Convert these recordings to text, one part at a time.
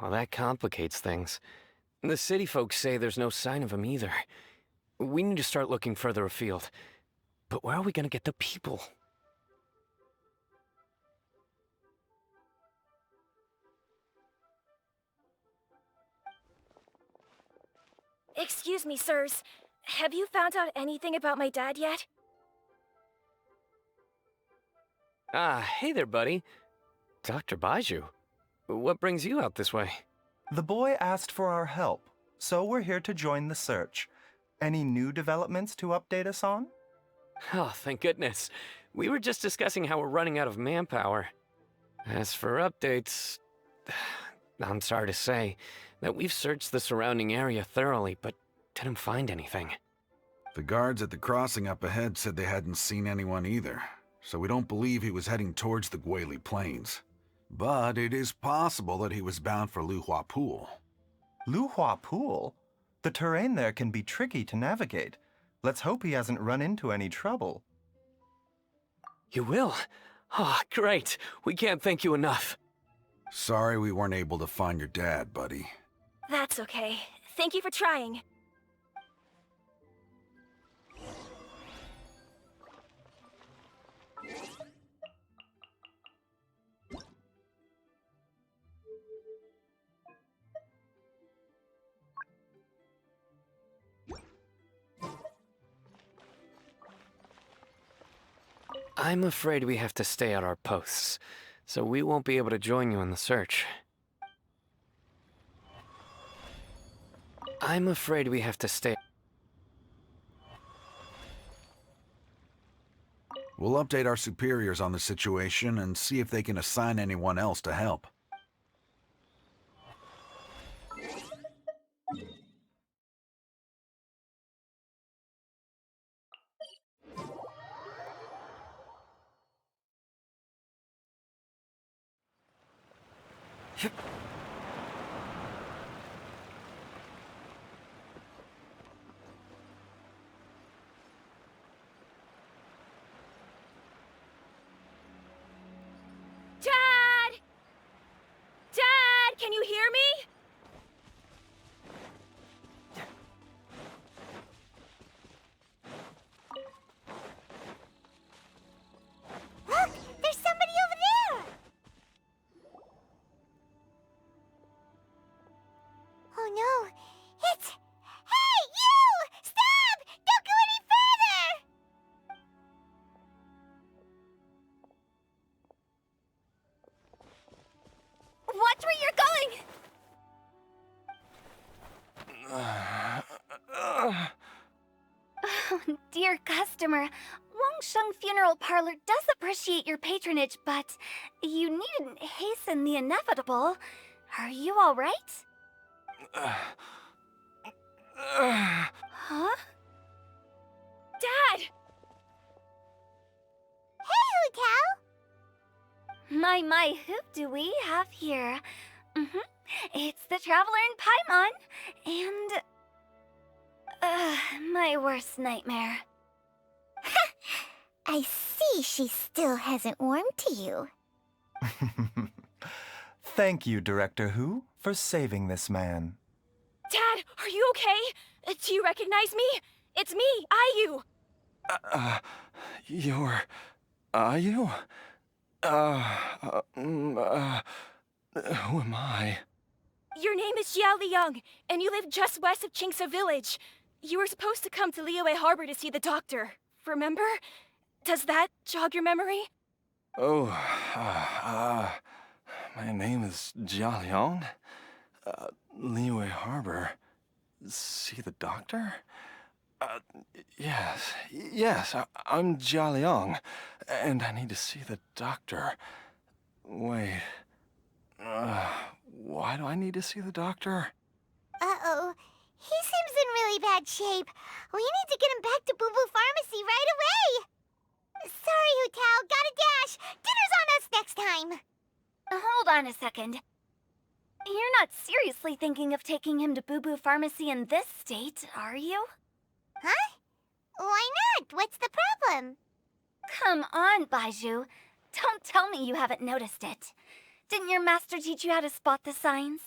Well, that complicates things. The city folks say there's no sign of him either. We need to start looking further afield. But where are we gonna get the people? Excuse me, sirs. Have you found out anything about my dad yet? Ah, hey there, buddy. Dr. Baizhu. What brings you out this way? The boy asked for our help, so we're here to join the search. Any new developments to update us on? Oh, thank goodness. We were just discussing how we're running out of manpower. As for updates, I'm sorry to say that we've searched the surrounding area thoroughly, but didn't find anything. The guards at the crossing up ahead said they hadn't seen anyone either, so we don't believe he was heading towards the Guili Plains. But it is possible that he was bound for Luhua Pool. Luhua Pool? The terrain there can be tricky to navigate. Let's hope he hasn't run into any trouble. You will? Oh, great. We can't thank you enough. Sorry we weren't able to find your dad, buddy. That's okay. Thank you for trying. I'm afraid we have to stay at our posts, so we won't be able to join you in the search. I'm afraid we have to stay. We'll update our superiors on the situation and see if they can assign anyone else to help. Dad! Dad, can you hear me? Look! There's somebody over there! Oh no! It's... Hey, you! Stop! Don't go any further! Watch where you're going! Oh, dear customer, Wangsheng Funeral Parlor does appreciate your patronage, but you needn't hasten the inevitable. Are you all right? Huh? Dad! Hey, Hu Tao! My, who do we have here? It's the Traveler in Paimon, and... my worst nightmare. I see she still hasn't warmed to you. Thank you, Director Hu, for saving this man. Dad, are you okay? Do you recognize me? It's me, Ayu. Are you? Who am I? Your name is Xiao Liang, and you live just west of Qingse Village. You were supposed to come to Liyue Harbor to see the doctor, remember? Does that jog your memory? Oh, my name is Jia Liang. Liyue Harbor. See the doctor? Yes, I'm Jia Liang, and I need to see the doctor. Wait, why do I need to see the doctor? Uh-oh. He seems in really bad shape. We need to get him back to Boo Boo Pharmacy right away. Sorry, Hu Tao. Gotta dash. Dinner's on us next time. Hold on a second. You're not seriously thinking of taking him to Boo Boo Pharmacy in this state, are you? Huh? Why not? What's the problem? Come on, Baizhu. Don't tell me you haven't noticed it. Didn't your master teach you how to spot the signs?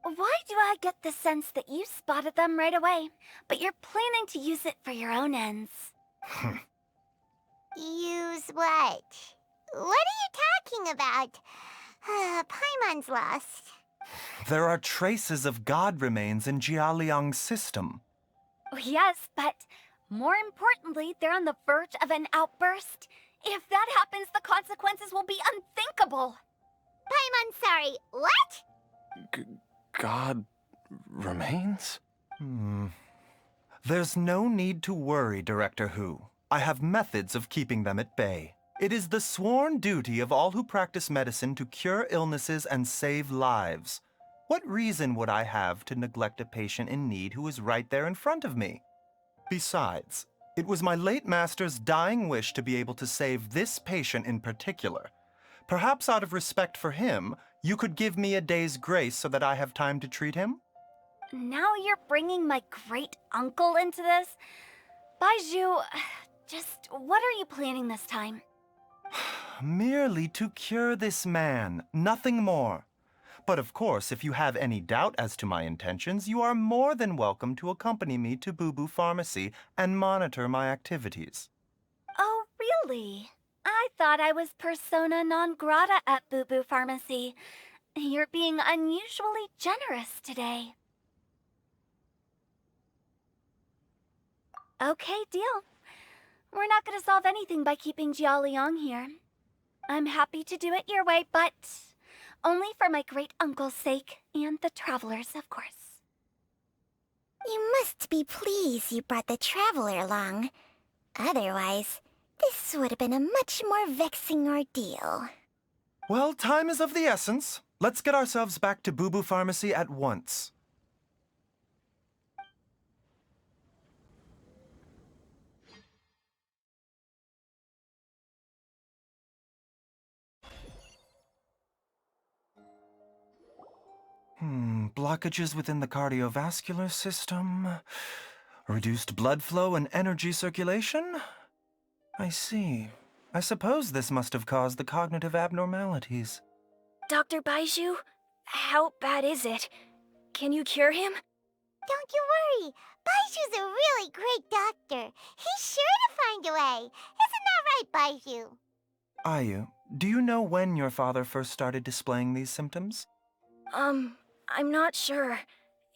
Why do I get the sense that you spotted them right away, but you're planning to use it for your own ends? Use what? What are you talking about? Paimon's lost. There are traces of god remains in Jialiang's system. Yes, but more importantly, they're on the verge of an outburst. If that happens, the consequences will be unthinkable. Paimon, sorry, what? God remains? There's no need to worry, Director Hu. I have methods of keeping them at bay. It is the sworn duty of all who practice medicine to cure illnesses and save lives. What reason would I have to neglect a patient in need who is right there in front of me? Besides, it was my late master's dying wish to be able to save this patient in particular. Perhaps out of respect for him, you could give me a day's grace so that I have time to treat him? Now you're bringing my great-uncle into this? Baizhu, just what are you planning this time? Merely to cure this man, nothing more. But of course, if you have any doubt as to my intentions, you are more than welcome to accompany me to Boo Boo Pharmacy and monitor my activities. Oh, really? I thought I was persona non grata at Boo Boo Pharmacy. You're being unusually generous today. Okay, deal. We're not gonna solve anything by keeping Jialiang here. I'm happy to do it your way, but only for my great-uncle's sake, and the travelers, of course. You must be pleased you brought the traveler along. Otherwise, this would have been a much more vexing ordeal. Well, time is of the essence. Let's get ourselves back to Boo Boo Pharmacy at once. Blockages within the cardiovascular system, reduced blood flow and energy circulation? I see. I suppose this must have caused the cognitive abnormalities. Dr. Baizhu, how bad is it? Can you cure him? Don't you worry. Baizhu's a really great doctor. He's sure to find a way. Isn't that right, Baizhu? Ayu, do you know when your father first started displaying these symptoms? I'm not sure.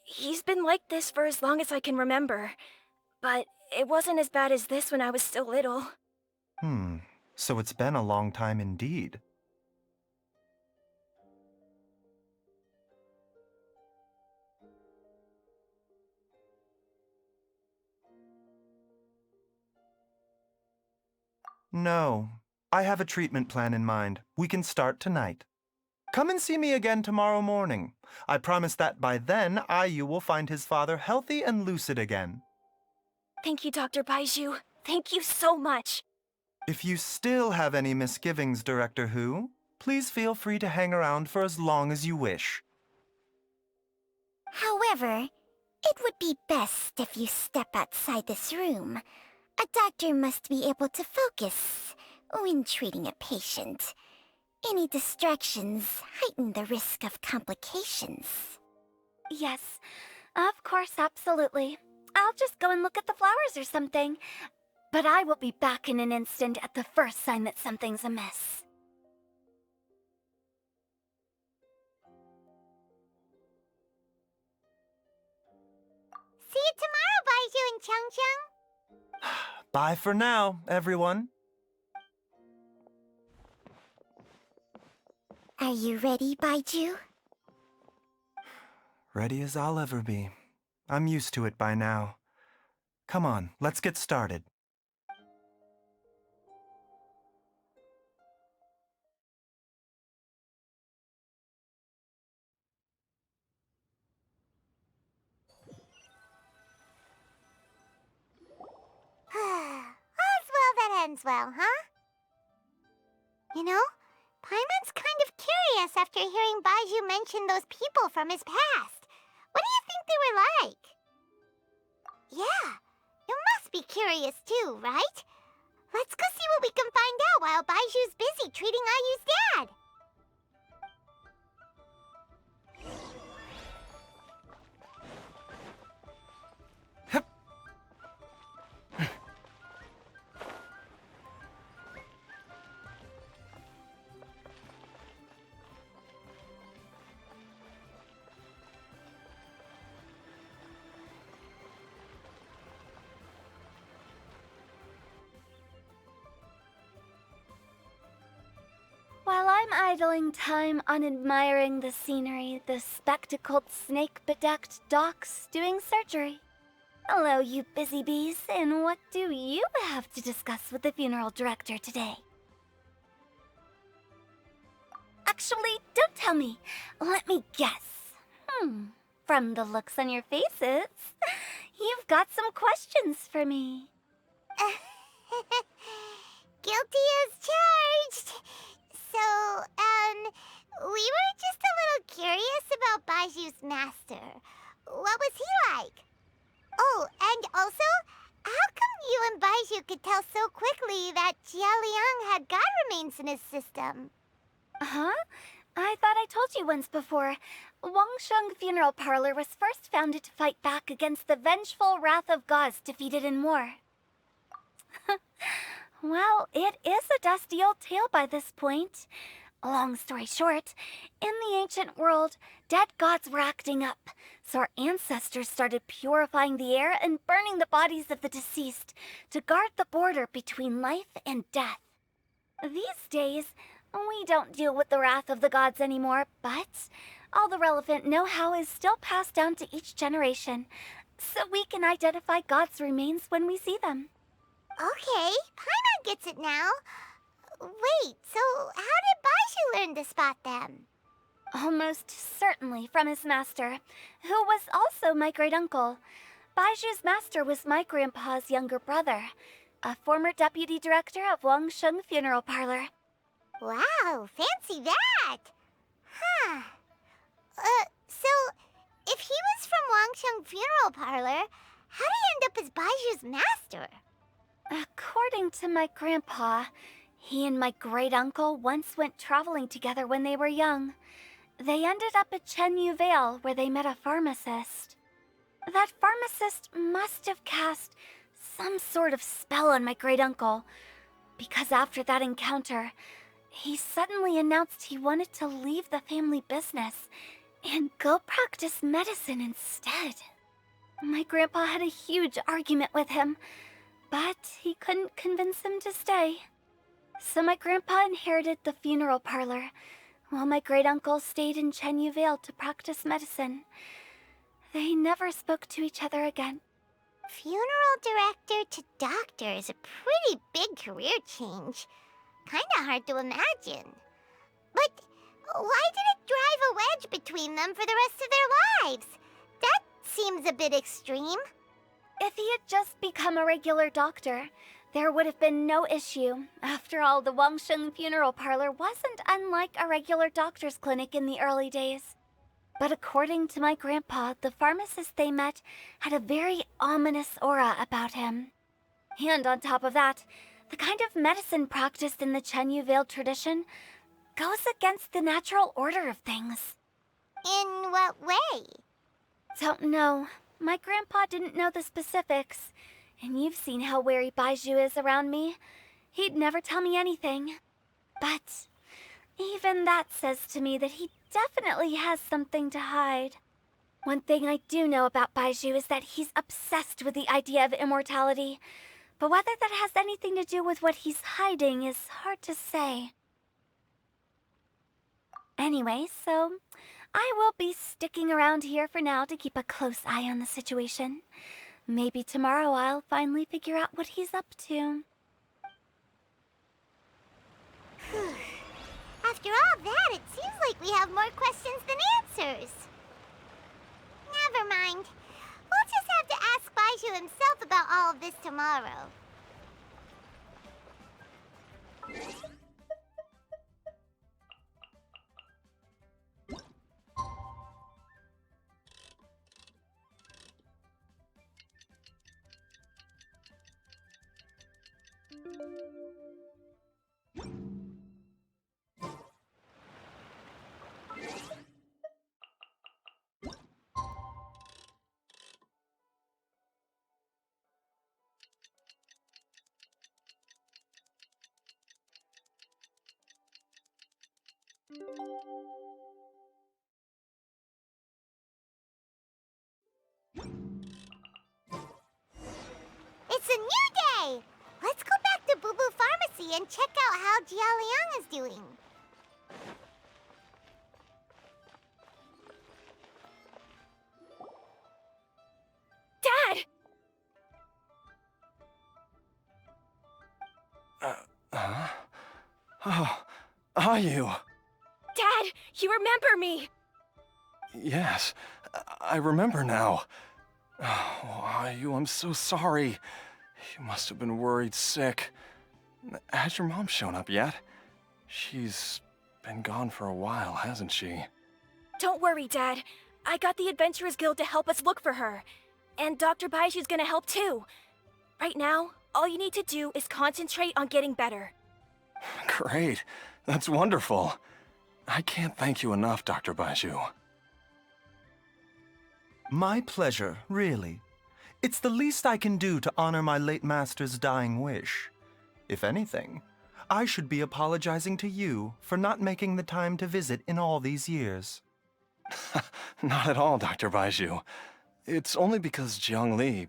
He's been like this for as long as I can remember. But it wasn't as bad as this when I was still little. So it's been a long time indeed. No. I have a treatment plan in mind. We can start tonight. Come and see me again tomorrow morning. I promise that by then, Ayu will find his father healthy and lucid again. Thank you, Dr. Baizhu. Thank you so much. If you still have any misgivings, Director Hu, please feel free to hang around for as long as you wish. However, it would be best if you step outside this room. A doctor must be able to focus when treating a patient. Any distractions heighten the risk of complications. Yes, of course, absolutely. I'll just go and look at the flowers or something. But I will be back in an instant at the first sign that something's amiss. See you tomorrow, Baizhu and Changcheng. Bye for now, everyone. Are you ready, Baizhu? Ready as I'll ever be. I'm used to it by now. Come on, let's get started. All's well that ends well, huh? You know, Paimon's kind of curious after hearing Baizhu mention those people from his past. What do you think they were like? Yeah, you must be curious too, right? Let's go see what we can find out while Baizhu's busy treating Ayu's dad. I'm idling time on admiring the scenery, the spectacled snake-bedecked docs doing surgery. Hello, you busy bees, and what do you have to discuss with the funeral director today? Actually, don't tell me. Let me guess. From the looks on your faces, you've got some questions for me. Guilty as charged. So, we were just a little curious about Baiju's master. What was he like? Oh, and also, how come you and Baizhu could tell so quickly that Jia Liang had god remains in his system? Huh? I thought I told you once before. Wangsheng Funeral Parlor was first founded to fight back against the vengeful wrath of gods defeated in war. Well, it is a dusty old tale by this point. Long story short, in the ancient world, dead gods were acting up, so our ancestors started purifying the air and burning the bodies of the deceased to guard the border between life and death. These days, we don't deal with the wrath of the gods anymore, but all the relevant know-how is still passed down to each generation, so we can identify gods' remains when we see them. Okay, Paimon gets it now. Wait, so how did Baizhu learn to spot them? Almost certainly from his master, who was also my great-uncle. Baiju's master was my grandpa's younger brother, a former deputy director of Wangsheng Funeral Parlor. Wow, fancy that! Huh. So, if he was from Wangsheng Funeral Parlor, how did he end up as Baiju's master? According to my grandpa, he and my great-uncle once went traveling together when they were young. They ended up at Chenyu Vale, where they met a pharmacist. That pharmacist must have cast some sort of spell on my great-uncle, because after that encounter, he suddenly announced he wanted to leave the family business and go practice medicine instead. My grandpa had a huge argument with him, but he couldn't convince him to stay. So my grandpa inherited the funeral parlor, while my great-uncle stayed in Chenyu Vale to practice medicine. They never spoke to each other again. Funeral director to doctor is a pretty big career change. Kinda hard to imagine. But why did it drive a wedge between them for the rest of their lives? That seems a bit extreme. If he had just become a regular doctor, there would have been no issue. After all, the Wangsheng Funeral Parlor wasn't unlike a regular doctor's clinic in the early days. But according to my grandpa, the pharmacist they met had a very ominous aura about him. And on top of that, the kind of medicine practiced in the Chenyu Vale tradition goes against the natural order of things. In what way? Don't know. My grandpa didn't know the specifics. And you've seen how wary Baizhu is around me. He'd never tell me anything. But even that says to me that he definitely has something to hide. One thing I do know about Baizhu is that he's obsessed with the idea of immortality. But whether that has anything to do with what he's hiding is hard to say. Anyway, so I will be sticking around here for now to keep a close eye on the situation. Maybe tomorrow I'll finally figure out what he's up to. After all that, it seems like we have more questions than answers. Never mind. We'll just have to ask Baizhu himself about all of this tomorrow. It's a new day! Let's go back to Boo Boo Pharmacy and check out how Jia Liang is doing. Dad! Huh? Oh, are you? Dad, you remember me! Yes, I remember now. Oh, are you? I'm so sorry. You must have been worried sick. Has your mom shown up yet? She's been gone for a while, hasn't she? Don't worry, Dad. I got the Adventurers Guild to help us look for her. And Dr. Baizhu's gonna help too. Right now, all you need to do is concentrate on getting better. Great. That's wonderful. I can't thank you enough, Dr. Baizhu. My pleasure, really. It's the least I can do to honor my late master's dying wish. If anything, I should be apologizing to you for not making the time to visit in all these years. Not at all, Dr. Baizhu. It's only because Jiang Li...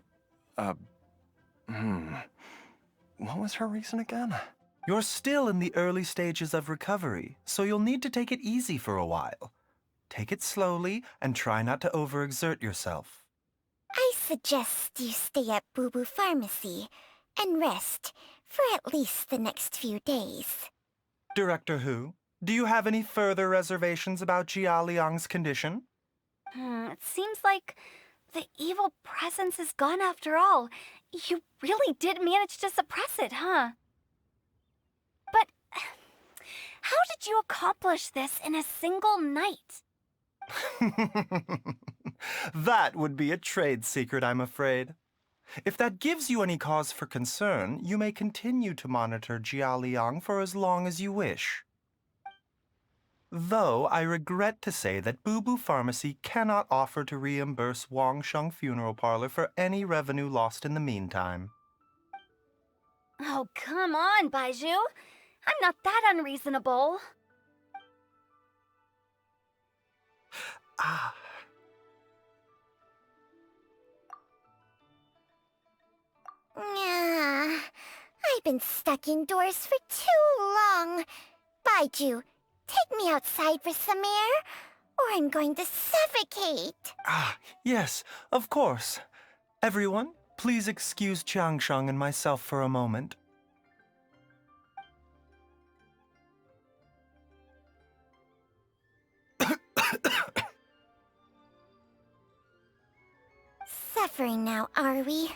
What was her reason again? You're still in the early stages of recovery, so you'll need to take it easy for a while. Take it slowly and try not to overexert yourself. I suggest you stay at Boo Boo Pharmacy and rest for at least the next few days. Director Hu, do you have any further reservations about Jia Liang's condition? It seems like the evil presence is gone after all. You really did manage to suppress it, huh? But how did you accomplish this in a single night? That would be a trade secret, I'm afraid. If that gives you any cause for concern, you may continue to monitor Jia Liang for as long as you wish. Though I regret to say that Boo Boo Pharmacy cannot offer to reimburse Wang Sheng Funeral Parlor for any revenue lost in the meantime. Oh, come on, Baizhu. I'm not that unreasonable. Ah. I've been stuck indoors for too long. Baizhu, take me outside for some air, or I'm going to suffocate. Ah, yes, of course. Everyone, please excuse Changsheng and myself for a moment. Suffering now, are we?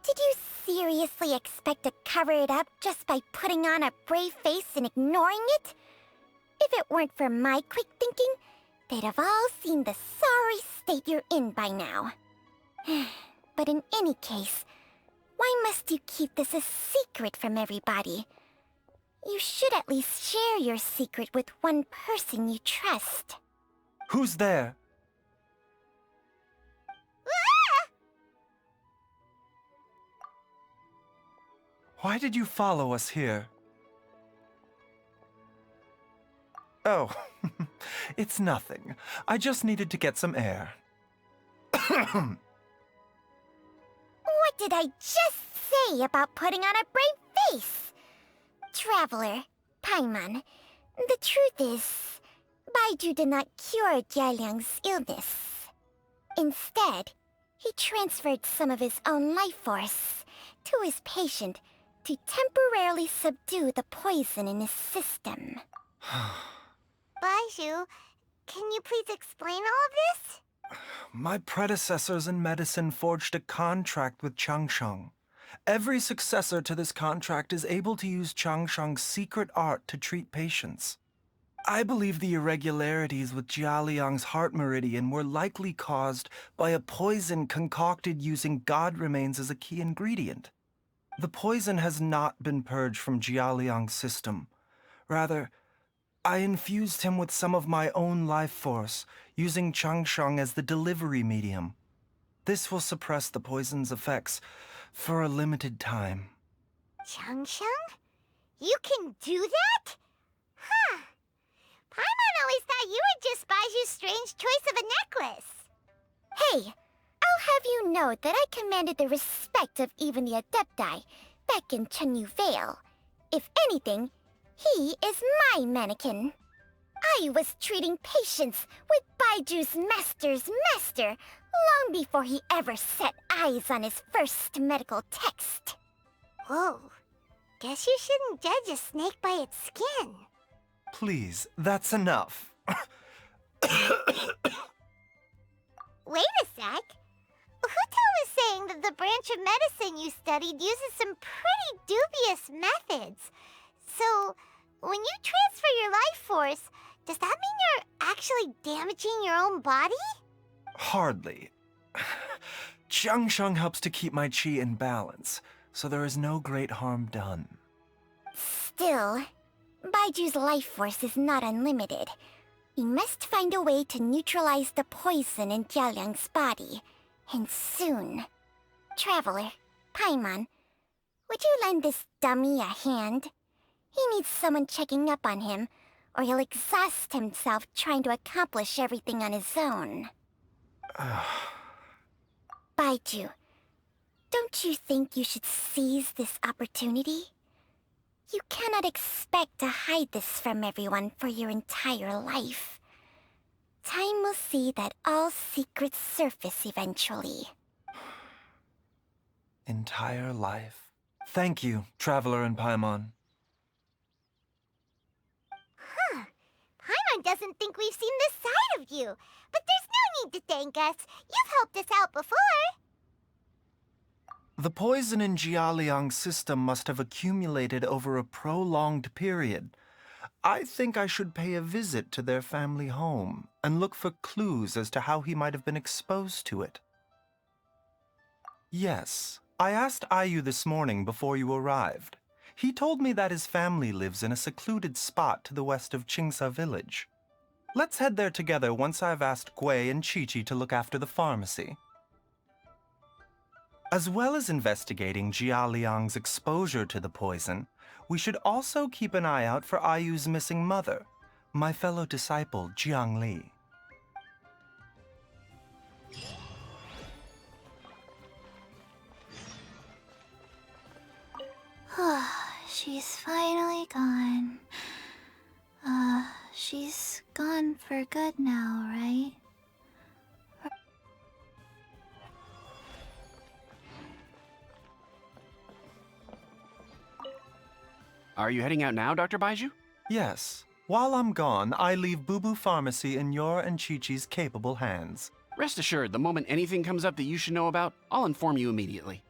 Did you seriously expect to cover it up just by putting on a brave face and ignoring it? If it weren't for my quick thinking, they'd have all seen the sorry state you're in by now. But in any case, why must you keep this a secret from everybody? You should at least share your secret with one person you trust. Who's there? Why did you follow us here? Oh, it's nothing. I just needed to get some air. What did I just say about putting on a brave face? Traveler, Paimon, the truth is, Baizhu did not cure Jialiang's illness. Instead, he transferred some of his own life force to his patient to temporarily subdue the poison in his system. Baizhu, can you please explain all of this? My predecessors in medicine forged a contract with Changsheng. Every successor to this contract is able to use Changsheng's secret art to treat patients. I believe the irregularities with Jia Liang's heart meridian were likely caused by a poison concocted using god remains as a key ingredient. The poison has not been purged from Jia Liang's system. Rather, I infused him with some of my own life force, using Changsheng as the delivery medium. This will suppress the poison's effects for a limited time. Changsheng? You can do that? Huh. Paimon always thought you were just Baizhu's strange choice of a necklace. Hey, I'll have you know that I commanded the respect of even the Adepti back in Chenyu Vale. If anything, he is my mannequin. I was treating patients with Baiju's master's master long before he ever set eyes on his first medical text. Whoa. Guess you shouldn't judge a snake by its skin. Please, that's enough. Wait a sec. Hutel was saying that the branch of medicine you studied uses some pretty dubious methods. So, when you transfer your life force, does that mean you're actually damaging your own body? Hardly. Jiangsheng helps to keep my chi in balance, so there is no great harm done. Still, Baiju's life force is not unlimited. We must find a way to neutralize the poison in Jialiang's body, and soon. Traveler, Paimon, would you lend this dummy a hand? He needs someone checking up on him, or he'll exhaust himself trying to accomplish everything on his own. Baizhu, don't you think you should seize this opportunity? You cannot expect to hide this from everyone for your entire life. Time will see that all secrets surface eventually. Entire life. Thank you, Traveler and Paimon. Huh. Paimon doesn't think we've seen this side of you. But there's no need to thank us. You've helped us out before. The poison in Jialiang's system must have accumulated over a prolonged period. I think I should pay a visit to their family home and look for clues as to how he might have been exposed to it. Yes, I asked Ayu this morning before you arrived. He told me that his family lives in a secluded spot to the west of Qingsa village. Let's head there together once I've asked Gui and Chi-Chi to look after the pharmacy. As well as investigating Jialiang's exposure to the poison, we should also keep an eye out for Ayu's missing mother, my fellow disciple Jiang Li. She's finally gone. She's gone for good now, right? Are you heading out now, Dr. Baizhu? Yes. While I'm gone, I leave Boo Boo Pharmacy in your and Chi-Chi's capable hands. Rest assured, the moment anything comes up that you should know about, I'll inform you immediately.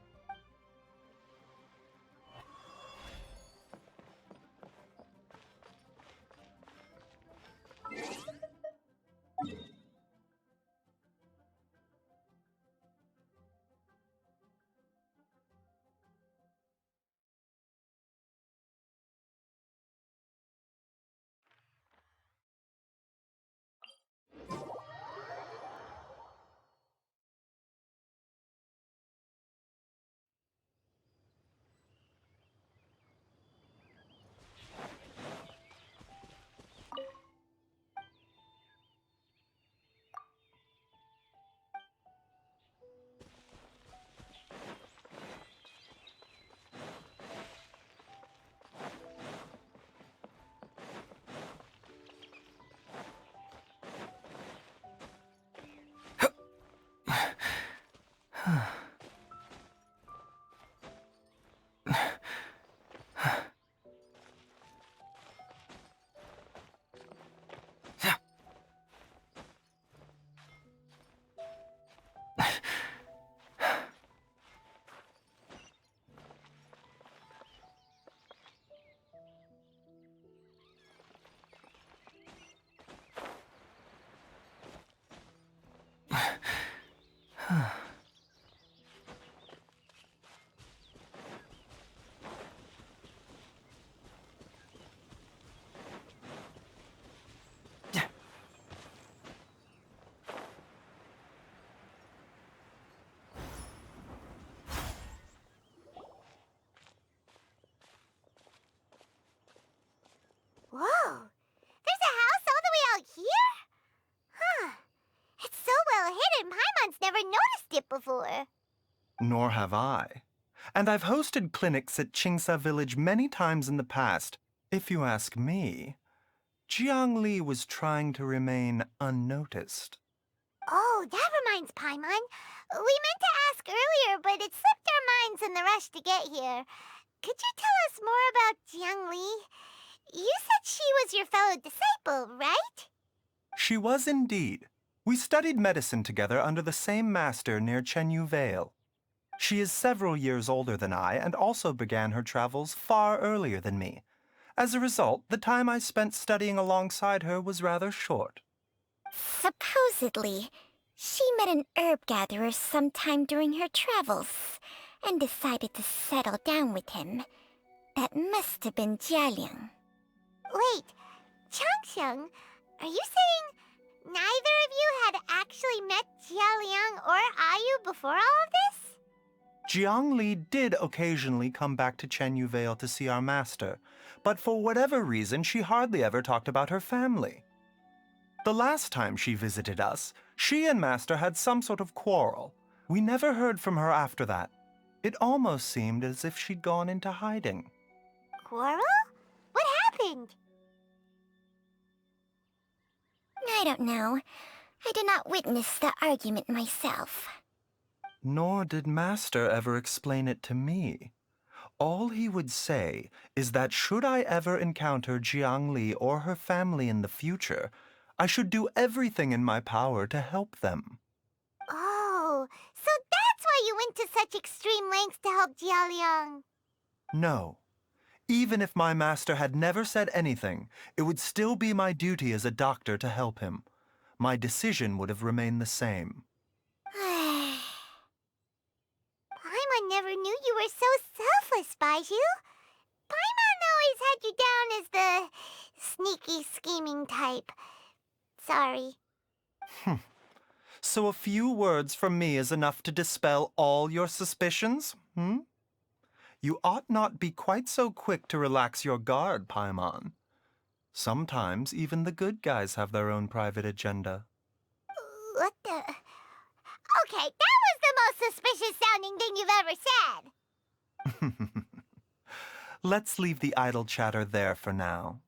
Whoa! There's a house all the way out here? Huh. It's so well hidden, Paimon's never noticed it before. Nor have I. And I've hosted clinics at Qingsa Village many times in the past. If you ask me, Jiangli was trying to remain unnoticed. Oh, that reminds Paimon. We meant to ask earlier, but it slipped our minds in the rush to get here. Could you tell us more about Jiangli? You said she was your fellow disciple, right? She was indeed. We studied medicine together under the same master near Chenyu Vale. She is several years older than I and also began her travels far earlier than me. As a result, the time I spent studying alongside her was rather short. Supposedly, she met an herb gatherer sometime during her travels and decided to settle down with him. That must have been Jialiang. Wait, Changsheng, are you saying neither of you had actually met Jialiang or Ayu before all of this? Jiangli did occasionally come back to Chenyu Vale to see our master, but for whatever reason, she hardly ever talked about her family. The last time she visited us, she and Master had some sort of quarrel. We never heard from her after that. It almost seemed as if she'd gone into hiding. Quarrel? What happened? I don't know. I did not witness the argument myself. Nor did Master ever explain it to me. All he would say is that should I ever encounter Jiangli or her family in the future, I should do everything in my power to help them. Oh, so that's why you went to such extreme lengths to help Jialiang. No. Even if my master had never said anything, it would still be my duty as a doctor to help him. My decision would have remained the same. Paimon never knew you were so selfless, Baizhu. Paimon always had you down as the sneaky, scheming type. Sorry. So a few words from me is enough to dispel all your suspicions, You ought not be quite so quick to relax your guard, Paimon. Sometimes even the good guys have their own private agenda. What the... Okay, that was the most suspicious-sounding thing you've ever said. Let's leave the idle chatter there for now,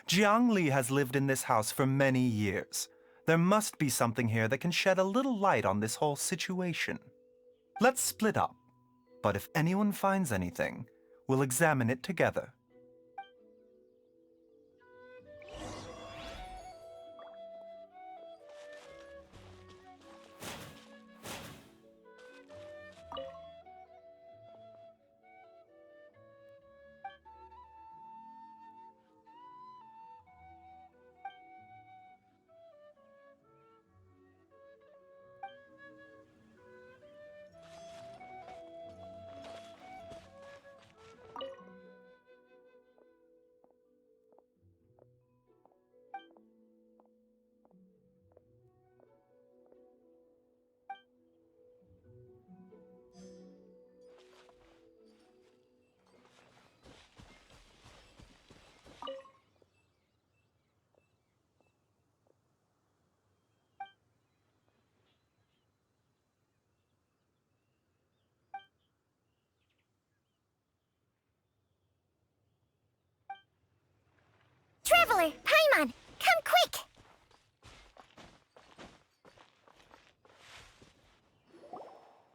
Jiangli has lived in this house for many years. There must be something here that can shed a little light on this whole situation. Let's split up, but if anyone finds anything, we'll examine it together. Traveler, Paimon, come quick!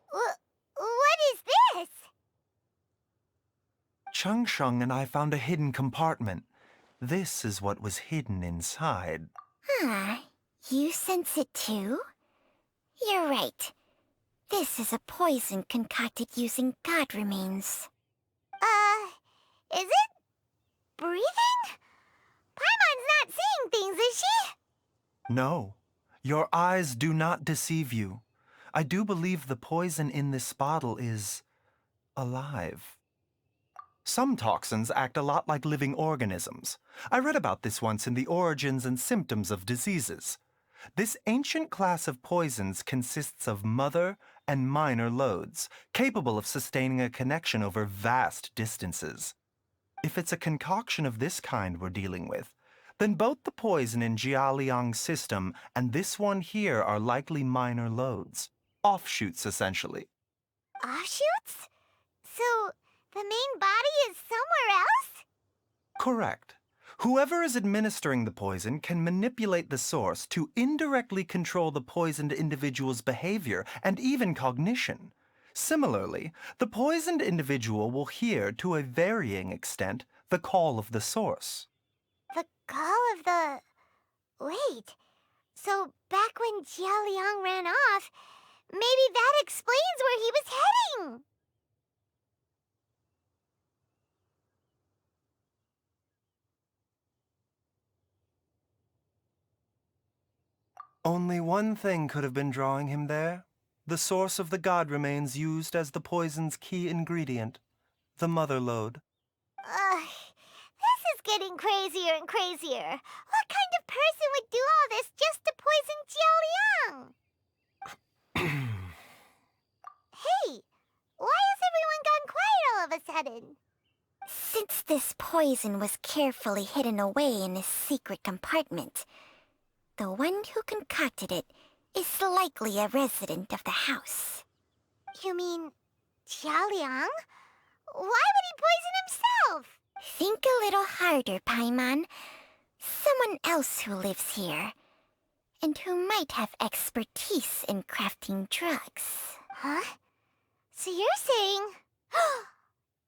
What is this? Changsheng and I found a hidden compartment. This is what was hidden inside. You sense it too? You're right. This is a poison concocted using god remains. Is it breathing? Paimon's not seeing things, is she? No, your eyes do not deceive you. I do believe the poison in this bottle is alive. Some toxins act a lot like living organisms. I read about this once in the Origins and Symptoms of Diseases. This ancient class of poisons consists of mother and minor loads, capable of sustaining a connection over vast distances. If it's a concoction of this kind we're dealing with, then both the poison in Jialiang's system and this one here are likely minor loads. Offshoots, essentially. Offshoots? So, the main body is somewhere else? Correct. Whoever is administering the poison can manipulate the source to indirectly control the poisoned individual's behavior and even cognition. Similarly, the poisoned individual will hear, to a varying extent, the call of the source. The call of the... Wait, so back when Jiao Liang ran off, maybe that explains where he was heading! Only one thing could have been drawing him there. The source of the god remains used as the poison's key ingredient, the mother lode. This is getting crazier and crazier. What kind of person would do all this just to poison Jiao Liang? Hey, why has everyone gone quiet all of a sudden? Since this poison was carefully hidden away in a secret compartment, the one who concocted it is likely a resident of the house. You mean Jiao Liang? Why would he poison himself? Think a little harder, Paimon. Someone else who lives here, and who might have expertise in crafting drugs. Huh? So you're saying...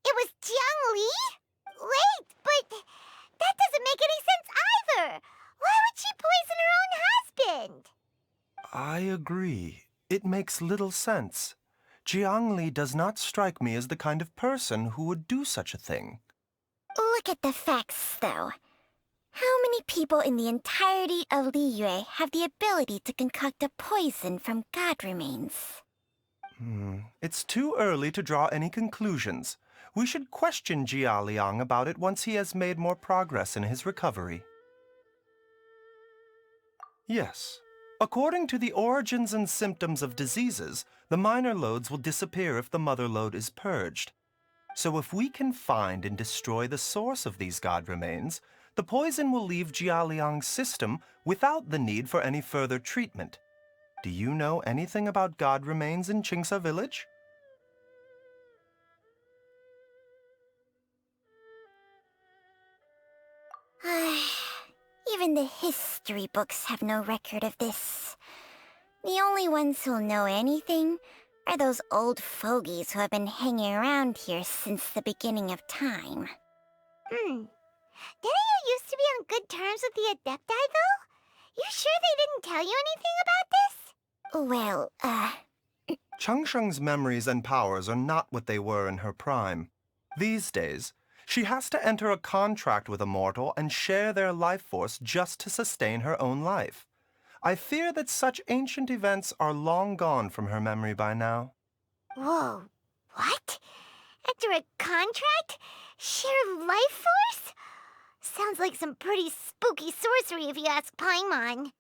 it was Jiang Li? Wait, but that doesn't make any sense either! Why would she poison her own husband? I agree. It makes little sense. Jiangli does not strike me as the kind of person who would do such a thing. Look at the facts, though. How many people in the entirety of Liyue have the ability to concoct a poison from god remains? It's too early to draw any conclusions. We should question Jia Liang about it once he has made more progress in his recovery. Yes. According to the origins and symptoms of diseases, the minor lodes will disappear if the mother lode is purged. So if we can find and destroy the source of these god remains, the poison will leave Jia Liang's system without the need for any further treatment. Do you know anything about god remains in Qingsa village? Even the history books have no record of this. The only ones who'll know anything are those old fogies who have been hanging around here since the beginning of time. Didn't you used to be on good terms with the Adepti, though? You sure they didn't tell you anything about this? Well, Changsheng's memories and powers are not what they were in her prime. These days, she has to enter a contract with a mortal and share their life force just to sustain her own life. I fear that such ancient events are long gone from her memory by now. Whoa, what? Enter a contract? Share life force? Sounds like some pretty spooky sorcery if you ask Paimon.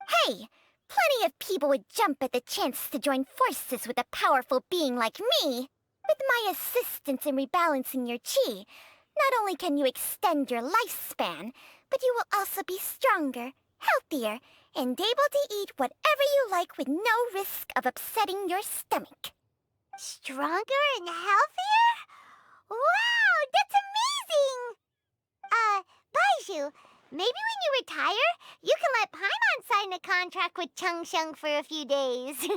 hey! Plenty of people would jump at the chance to join forces with a powerful being like me. With my assistance in rebalancing your chi, not only can you extend your lifespan, but you will also be stronger, healthier, and able to eat whatever you like with no risk of upsetting your stomach. Stronger and healthier? Wow, that's amazing! Baizhu, maybe when you retire, you can let Paimon sign a contract with Changsheng for a few days.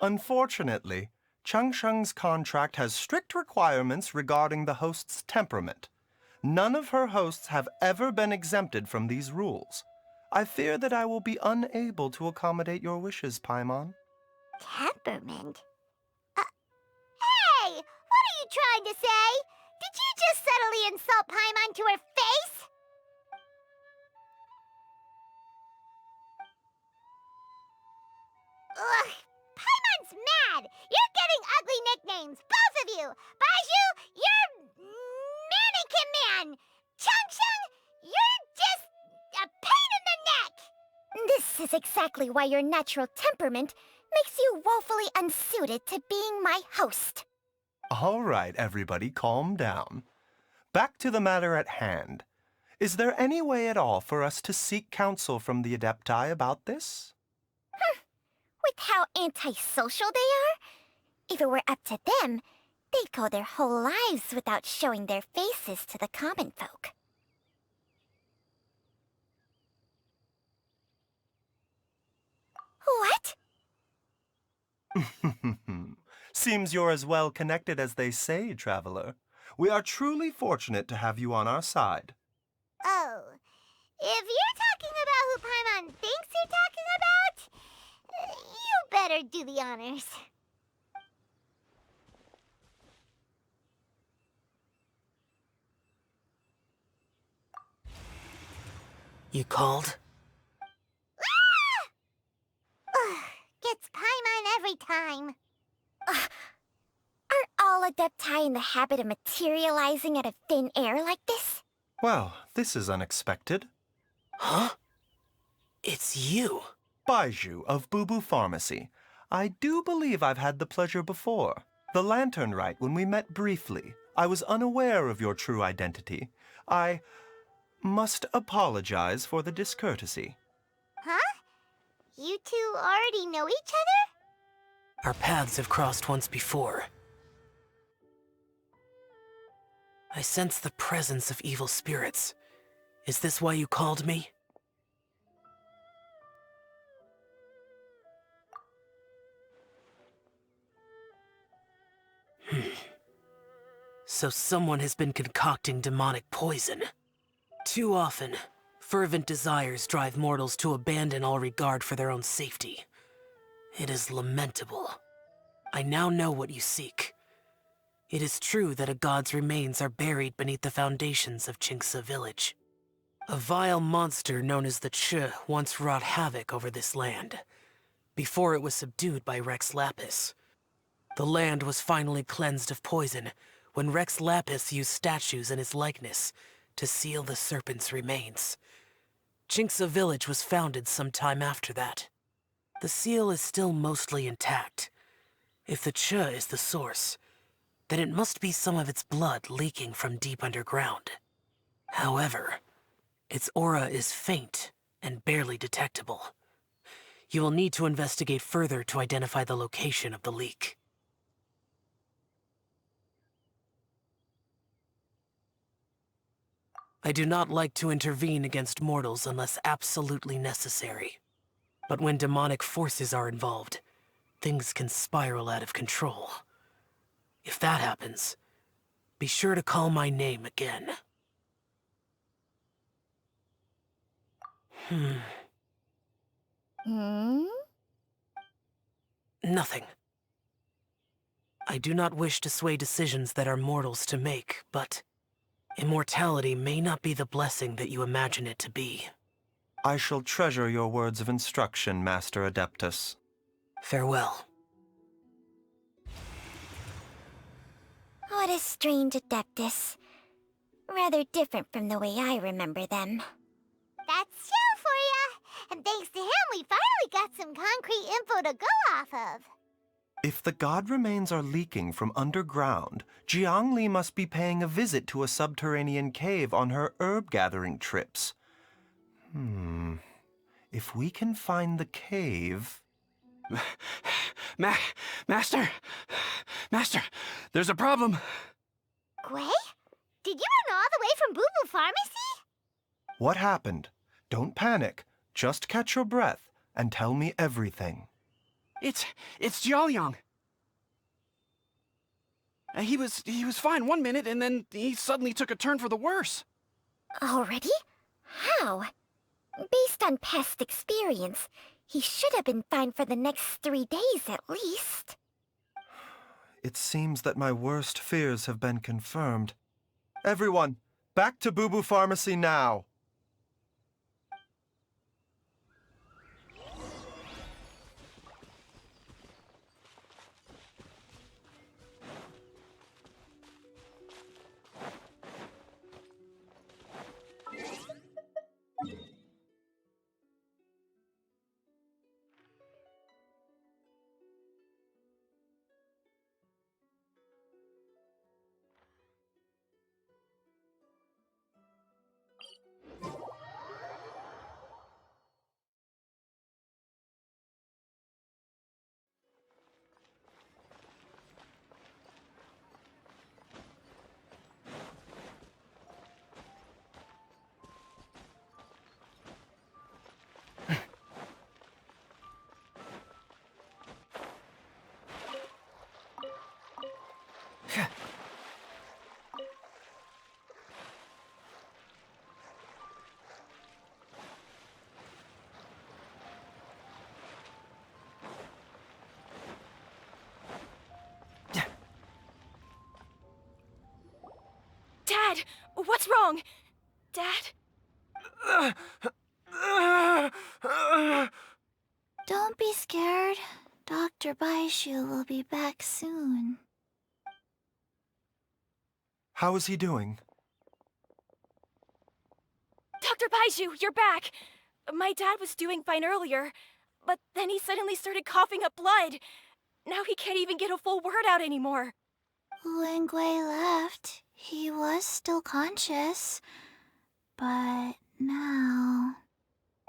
Unfortunately, Changsheng's contract has strict requirements regarding the host's temperament. None of her hosts have ever been exempted from these rules. I fear that I will be unable to accommodate your wishes, Paimon. Temperament? Hey! What are you trying to say? Did you just subtly insult Paimon to her face? Ugh! Paimon's mad! You're getting ugly nicknames, both of you! Baizhu, you're... Mannequin Man! Changsheng, you're just... a pain in the neck! This is exactly why your natural temperament makes you woefully unsuited to being my host. All right, everybody, calm down. Back to the matter at hand. Is there any way at all for us to seek counsel from the Adepti about this? With how antisocial they are? If it were up to them, they'd go their whole lives without showing their faces to the common folk. Seems you're as well connected as they say, traveler. We are truly fortunate to have you on our side. Oh, if you're talking about who Paimon thinks you're talking about, you better do the honors. You called? Ugh, gets Paimon every time. Are all Adepti in the habit of materializing out of thin air like this? Well, this is unexpected. Huh? It's you. Baizhu of Boo Pharmacy. I do believe I've had the pleasure before. The Lantern Rite when we met briefly. I was unaware of your true identity. I must apologize for the discourtesy. Huh? You two already know each other? Our paths have crossed once before. I sense the presence of evil spirits. Is this why you called me? So someone has been concocting demonic poison. Too often, fervent desires drive mortals to abandon all regard for their own safety. It is lamentable. I now know what you seek. It is true that a god's remains are buried beneath the foundations of Qingce village. A vile monster known as the Chi once wrought havoc over this land, before it was subdued by Rex Lapis. The land was finally cleansed of poison when Rex Lapis used statues in his likeness to seal the serpent's remains. Qingce village was founded some time after that. The seal is still mostly intact. If the Chi is the source, then it must be some of its blood leaking from deep underground. However, its aura is faint and barely detectable. You will need to investigate further to identify the location of the leak. I do not like to intervene against mortals unless absolutely necessary. But when demonic forces are involved, things can spiral out of control. If that happens, be sure to call my name again. Nothing. I do not wish to sway decisions that are mortals to make, but immortality may not be the blessing that you imagine it to be. I shall treasure your words of instruction, Master Adeptus. Farewell. What a strange Adeptus. Rather different from the way I remember them. That's Xiao for ya! And thanks to him, we finally got some concrete info to go off of. If the god remains are leaking from underground, Jiangli must be paying a visit to a subterranean cave on her herb-gathering trips. If we can find the cave... Master! Master, there's a problem. Gui? Did you run all the way from Boo Boo Pharmacy? What happened? Don't panic. Just catch your breath and tell me everything. It's Jiaoliang. He was fine one minute, and then he suddenly took a turn for the worse. Already? How? Based on past experience, he should have been fine for the next 3 days at least. It seems that my worst fears have been confirmed. Everyone, back to Boo Boo Pharmacy now! Dad, what's wrong? Dad? Don't be scared. Dr. Baizhu will be back soon. How is he doing? Dr. Baizhu, you're back! My dad was doing fine earlier, but then he suddenly started coughing up blood. Now he can't even get a full word out anymore. When Gui left, he was still conscious. But now...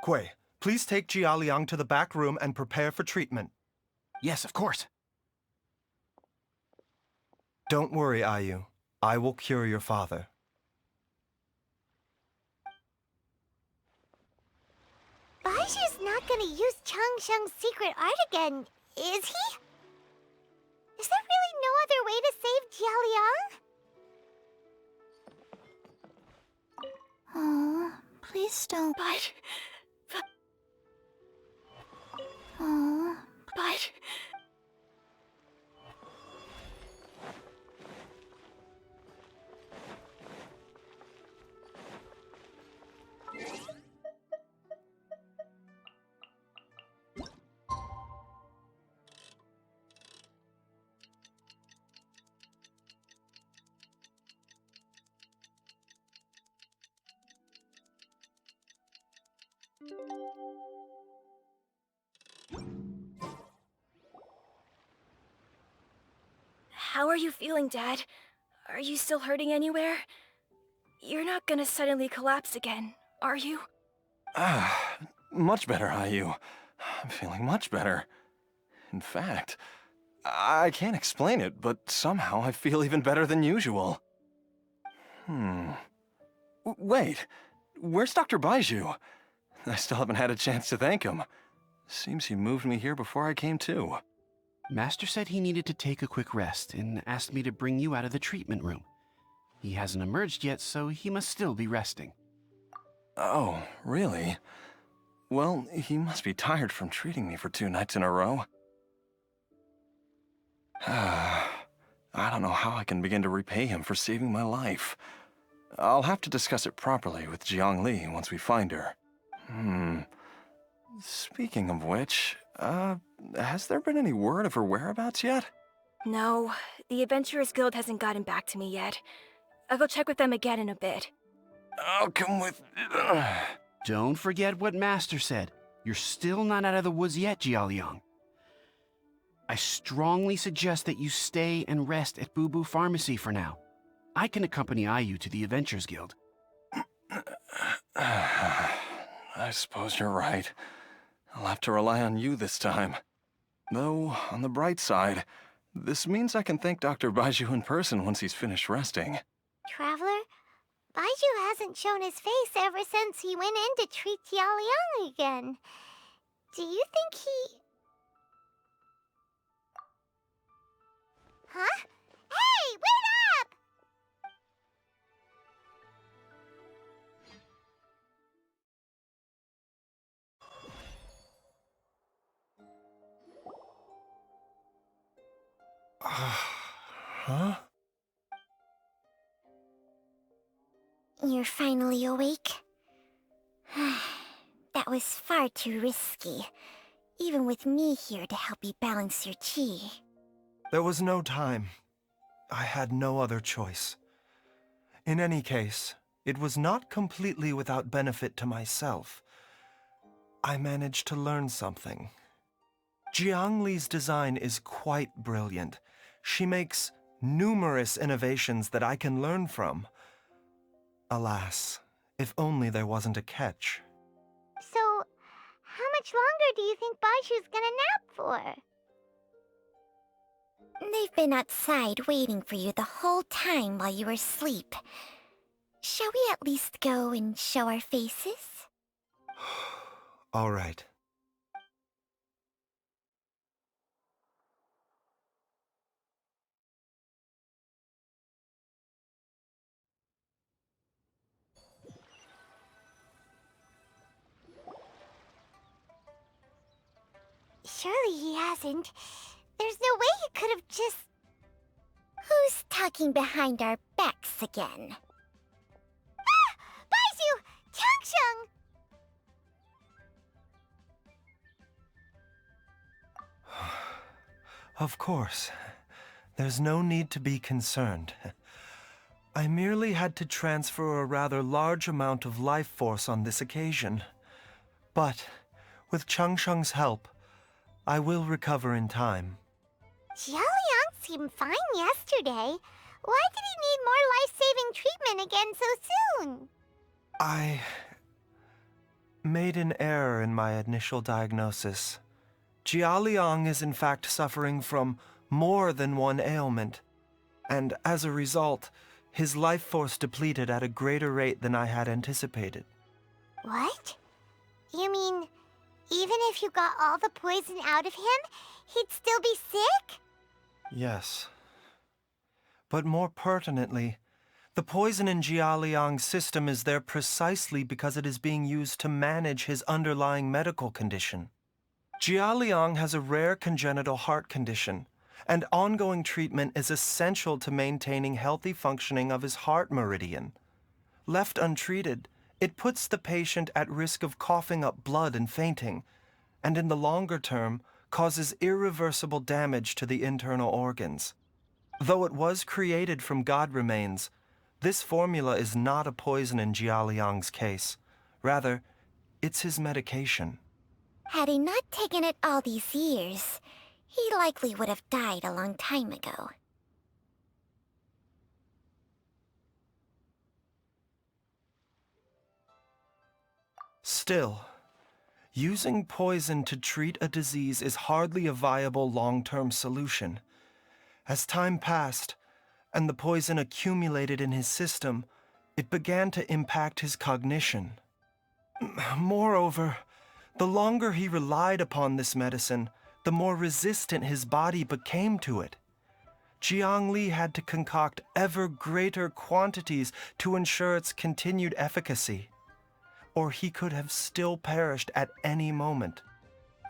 Gui, please take Jialiang to the back room and prepare for treatment. Yes, of course. Don't worry, Ayu. I will cure your father. Baizhu's not gonna use Chang Sheng's secret art again, is he? Is there really no other way to save Jialiang? Oh, please don't. But... Oh, But... How are you feeling, Dad? Are you still hurting anywhere? You're not gonna suddenly collapse again, are you? Much better, Ayu. I'm feeling much better. In fact, I can't explain it, but somehow I feel even better than usual. Wait, where's Dr. Baizhu? I still haven't had a chance to thank him. Seems he moved me here before I came to. Master said he needed to take a quick rest and asked me to bring you out of the treatment room. He hasn't emerged yet, so he must still be resting. Oh, really? Well, he must be tired from treating me for 2 nights in a row. I don't know how I can begin to repay him for saving my life. I'll have to discuss it properly with Jiang Li once we find her. Speaking of which, has there been any word of her whereabouts yet? No, the Adventurers Guild hasn't gotten back to me yet. I'll go check with them again in a bit. I'll come with... Don't forget what Master said. You're still not out of the woods yet, Jialiang. I strongly suggest that you stay and rest at Boo Boo Pharmacy for now. I can accompany Ayu to the Adventurers Guild. I suppose you're right. I'll have to rely on you this time. Though, on the bright side, this means I can thank Dr. Baizhu in person once he's finished resting. Traveler, Baizhu hasn't shown his face ever since he went in to treat Jialiang again. Do you think he... Huh? Hey, wait up! Huh? You're finally awake? That was far too risky, even with me here to help you balance your chi. There was no time. I had no other choice. In any case, it was not completely without benefit to myself. I managed to learn something. Jiang Li's design is quite brilliant. She makes numerous innovations that I can learn from. Alas, if only there wasn't a catch. So, how much longer do you think Baizhu's gonna nap for? They've been outside waiting for you the whole time while you were asleep. Shall we at least go and show our faces? All right. Surely he hasn't. There's no way he could have just... Who's talking behind our backs again? Of course. There's no need to be concerned. I merely had to transfer a rather large amount of life force on this occasion. But, with Changsheng's help, I will recover in time. Jiaoliang seemed fine yesterday. Why did he need more life-saving treatment again so soon? I made an error in my initial diagnosis. Jiaoliang is in fact suffering from more than one ailment, and as a result, his life force depleted at a greater rate than I had anticipated. What? You mean, even if you got all the poison out of him, he'd still be sick? Yes. But more pertinently, the poison in Jiaoliang's system is there precisely because it is being used to manage his underlying medical condition. Jiaoliang has a rare congenital heart condition, and ongoing treatment is essential to maintaining healthy functioning of his heart meridian. Left untreated, it puts the patient at risk of coughing up blood and fainting, and in the longer term, causes irreversible damage to the internal organs. Though it was created from god remains, this formula is not a poison in Jiaoliang's case. Rather, it's his medication. Had he not taken it all these years, he likely would have died a long time ago. Still, using poison to treat a disease is hardly a viable long-term solution. As time passed, and the poison accumulated in his system, it began to impact his cognition. Moreover, the longer he relied upon this medicine, the more resistant his body became to it. Jiang Li had to concoct ever greater quantities to ensure its continued efficacy, or he could have still perished at any moment.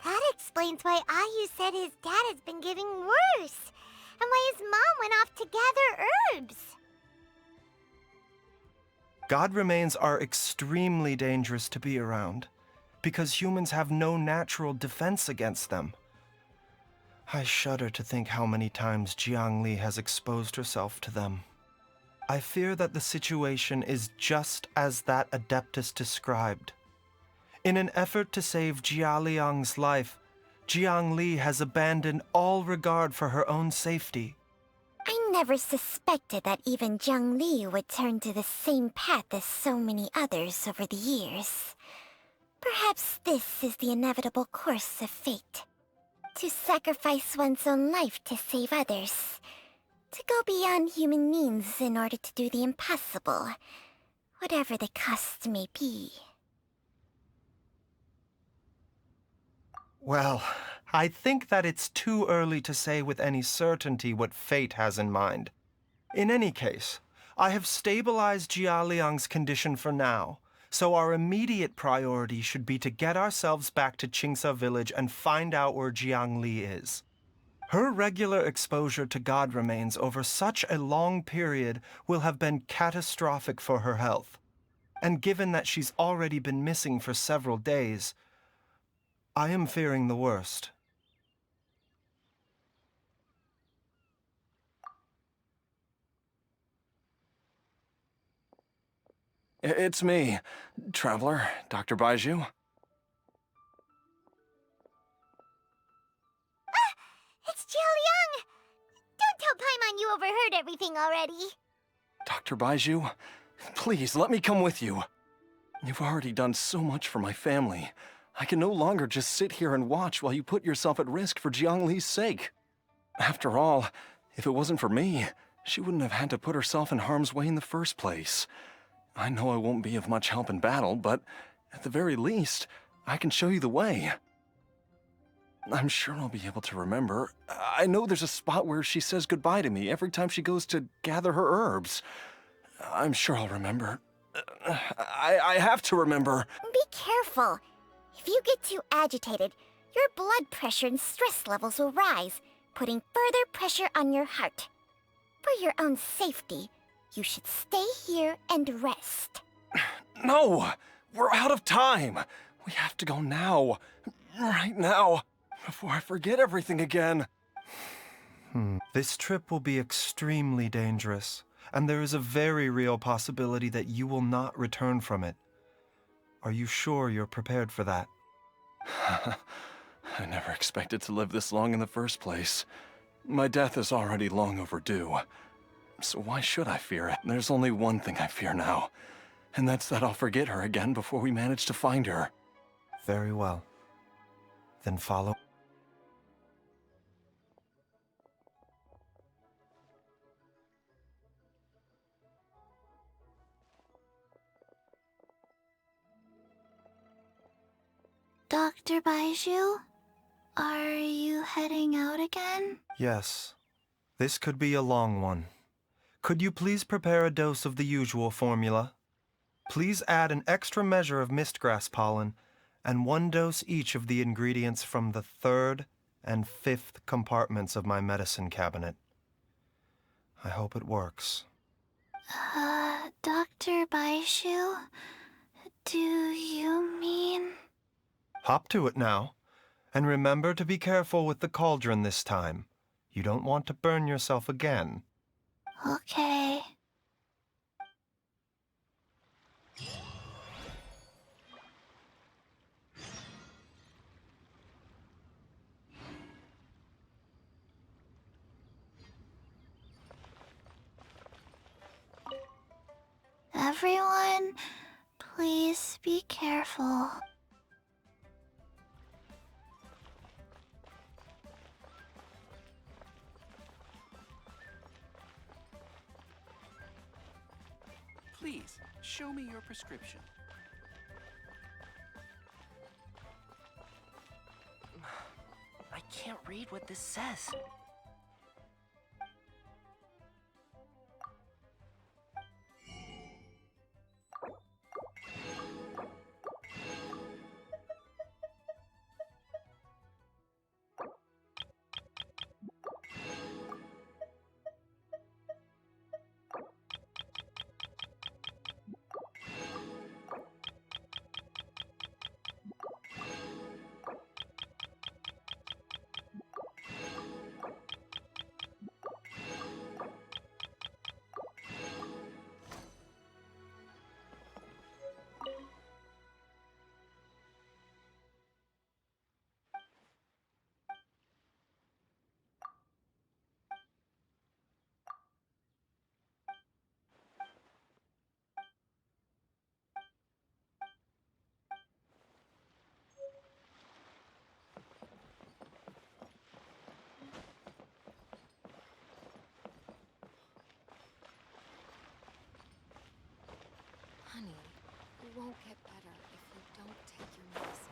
That explains why Ayu said his dad has been getting worse, and why his mom went off to gather herbs. God remains are extremely dangerous to be around, because humans have no natural defense against them. I shudder to think how many times Jiang Li has exposed herself to them. I fear that the situation is just as that Adeptus described. In an effort to save Jiaoliang's life, Jiang Li has abandoned all regard for her own safety. I never suspected that even Jiang Li would turn to the same path as so many others over the years. Perhaps this is the inevitable course of fate. To sacrifice one's own life to save others. To go beyond human means in order to do the impossible, whatever the cost may be. Well, I think that it's too early to say with any certainty what fate has in mind. In any case, I have stabilized Jiaoliang's condition for now, so our immediate priority should be to get ourselves back to Qingce village and find out where Jiang Li is. Her regular exposure to god remains over such a long period will have been catastrophic for her health. And given that she's already been missing for several days, I am fearing the worst. It's me, Traveler, Dr. Baizhu. It's Jiaoliang! Don't tell Paimon you overheard everything already. Dr. Baizhu, please let me come with you. You've already done so much for my family. I can no longer just sit here and watch while you put yourself at risk for Jiang Li's sake. After all, if it wasn't for me, she wouldn't have had to put herself in harm's way in the first place. I know I won't be of much help in battle, but at the very least, I can show you the way. I'm sure I'll be able to remember. I know there's a spot where she says goodbye to me every time she goes to gather her herbs. I'm sure I'll remember. I have to remember. Be careful. If you get too agitated, your blood pressure and stress levels will rise, putting further pressure on your heart. For your own safety, you should stay here and rest. No! We're out of time! We have to go now. Right now. Before I forget everything again. This trip will be extremely dangerous, and there is a very real possibility that you will not return from it. Are you sure you're prepared for that? I never expected to live this long in the first place. My death is already long overdue. So why should I fear it? There's only one thing I fear now, and that's that I'll forget her again before we manage to find her. Very well. Then follow. Dr. Baizhu, are you heading out again? Yes. This could be a long one. Could you please prepare a dose of the usual formula? Please add an extra measure of mistgrass pollen and 1 dose each of the ingredients from the 3rd and 5th compartments of my medicine cabinet. I hope it works. Dr. Baizhu, do you mean... Hop to it now. And remember to be careful with the cauldron this time. You don't want to burn yourself again. Okay. Everyone, please be careful. Please, show me your prescription. I can't read what this says. Honey, you won't get better if you don't take your medicine.